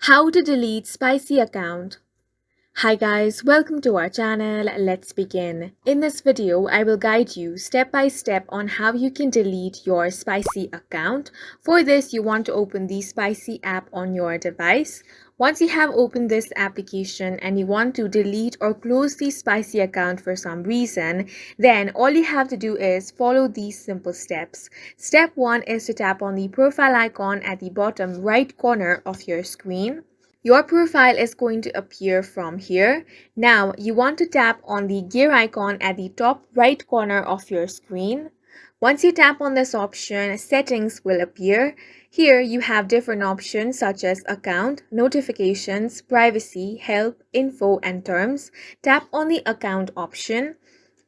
How to delete spicy account. Hi guys, welcome to our channel. Let's begin. In this video, I will guide you step by step on how you can delete your spicy account. For this, you want to open the spicy app on your device. Once you have opened this application and you want to delete or close the spicy account for some reason, then all you have to do is follow these simple steps. Step 1 is to tap on the profile icon at the bottom right corner of your screen. Your profile is going to appear from here. Now you want to tap on the gear icon at the top right corner of your screen. Once you tap on this option, settings will appear. Here you have different options such as account, notifications, privacy, help, info, and terms. Tap on the account option.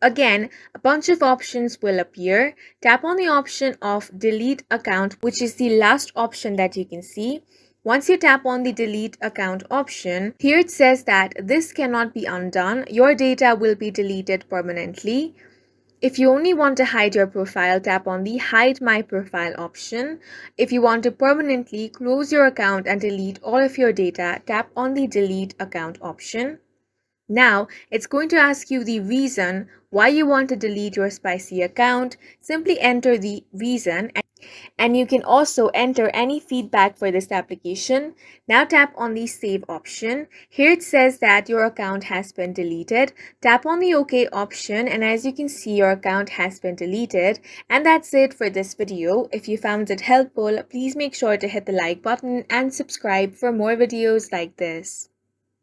Again, a bunch of options will appear. Tap on the option of delete account, which is the last option that you can see. Once you tap on the delete account option, here it says that this cannot be undone. Your data will be deleted permanently. If you only want to hide your profile, tap on the hide my profile option. If you want to permanently close your account and delete all of your data, tap on the delete account option. Now, it's going to ask you the reason why you want to delete your spicy account. Simply enter the reason and you can also enter any feedback for this application. Now tap on the save option. Here it says that your account has been deleted. Tap on the OK option and as you can see your account has been deleted. And that's it for this video. If you found it helpful, please make sure to hit the like button and subscribe for more videos like this.